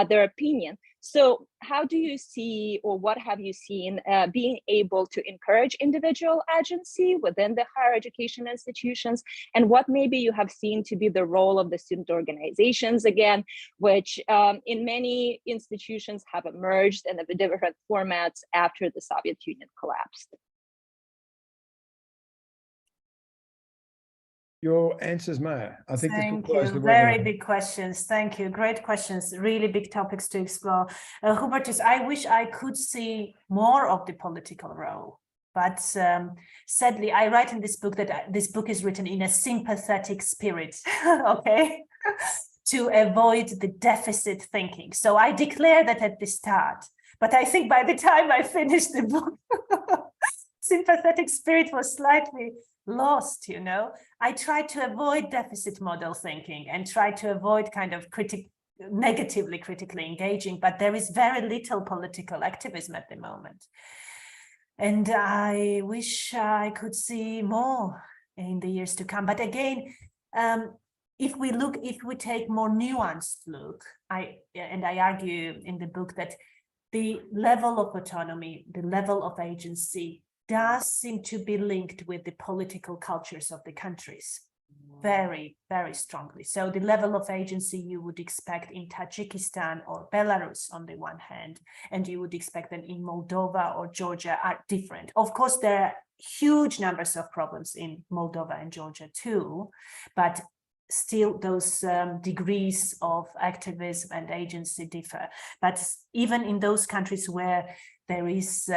their opinion. So how do you see, or what have you seen being able to encourage individual agency within the higher education institutions? And what maybe you have seen to be the role of the student organizations again, which in many institutions have emerged in the different formats after the Soviet Union collapsed? Your answers, Maia. I think Thank this will close you. the Very webinar. big questions. Thank you. Great questions. Really big topics to explore. Hubertus, I wish I could see more of the political role, but sadly, I write in this book that this book is written in a sympathetic spirit, okay, to avoid the deficit thinking. So I declare that at the start, but I think by the time I finished the book, sympathetic spirit was slightly lost, you know. I try to avoid deficit model thinking and try to avoid kind of negatively critically engaging, but there is very little political activism at the moment. And I wish I could see more in the years to come. But again, if we take more nuanced look, I argue in the book that the level of autonomy, the level of agency does seem to be linked with the political cultures of the countries very, very strongly. So the level of agency you would expect in Tajikistan or Belarus on the one hand, and you would expect them in Moldova or Georgia are different. Of course, there are huge numbers of problems in Moldova and Georgia too, but still those degrees of activism and agency differ. But even in those countries where there is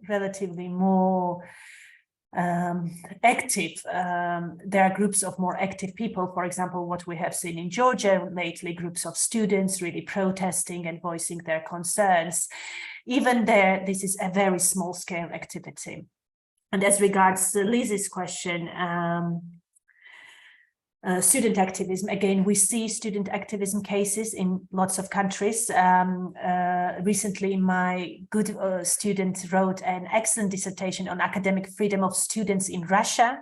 relatively more active, there are groups of more active people. For example, what we have seen in Georgia lately, groups of students really protesting and voicing their concerns. Even there, this is a very small scale activity. And as regards Liz's question, student activism, again, we see student activism cases in lots of countries. Recently, my good student wrote an excellent dissertation on academic freedom of students in Russia.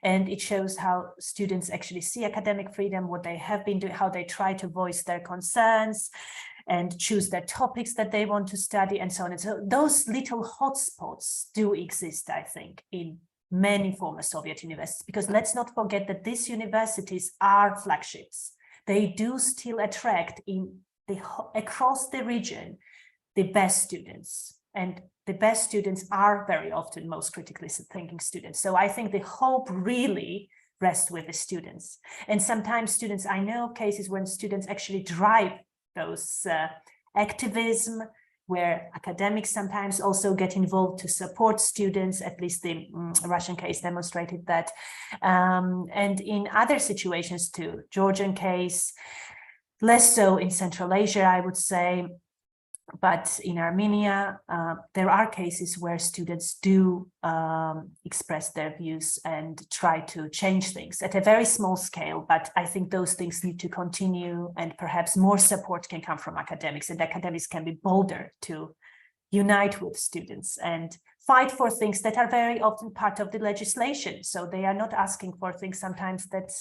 And it shows how students actually see academic freedom, what they have been doing, how they try to voice their concerns and choose their topics that they want to study and so on. And so those little hotspots do exist, I think, in many former Soviet universities, because let's not forget that these universities are flagships. They do still attract across the region the best students, and the best students are very often most critically thinking students. So I think the hope really rests with the students. And sometimes students, I know cases when students actually drive those activism, where academics sometimes also get involved to support students, at least the Russian case demonstrated that. And in other situations too, Georgian case, less so in Central Asia, I would say. But in Armenia, there are cases where students do express their views and try to change things at a very small scale. But I think those things need to continue, and perhaps more support can come from academics, and academics can be bolder to unite with students and fight for things that are very often part of the legislation. So they are not asking for things sometimes that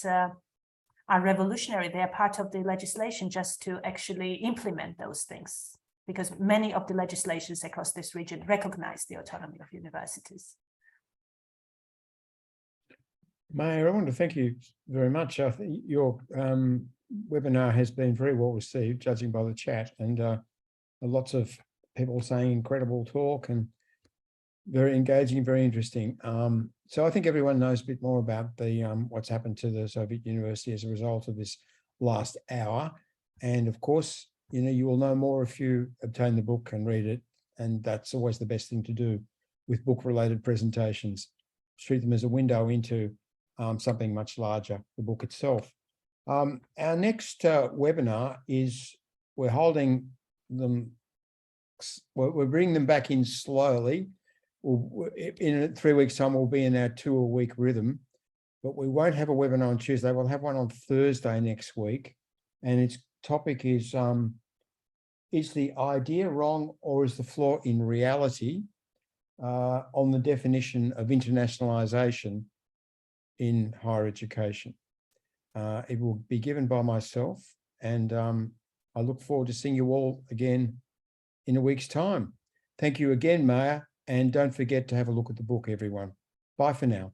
are revolutionary. They are part of the legislation just to actually implement those things, because many of the legislations across this region recognize the autonomy of universities. Maia, I want to thank you very much. I think your webinar has been very well received, judging by the chat, and lots of people saying incredible talk and very engaging, very interesting. So I think everyone knows a bit more about the what's happened to the Soviet University as a result of this last hour. And of course, you know, you will know more if you obtain the book and read it. And that's always the best thing to do with book-related presentations. Treat them as a window into something much larger, the book itself. Our next webinar is, we're holding them, we're bringing them back in slowly. In 3 weeks' time, we'll be in our 2-a-week rhythm, but we won't have a webinar on Tuesday. We'll have one on Thursday next week. And its topic is the idea wrong, or is the flaw in reality, on the definition of internationalisation in higher education. It will be given by myself, and I look forward to seeing you all again in a week's time. Thank you again, Maia, and don't forget to have a look at the book, everyone. Bye for now.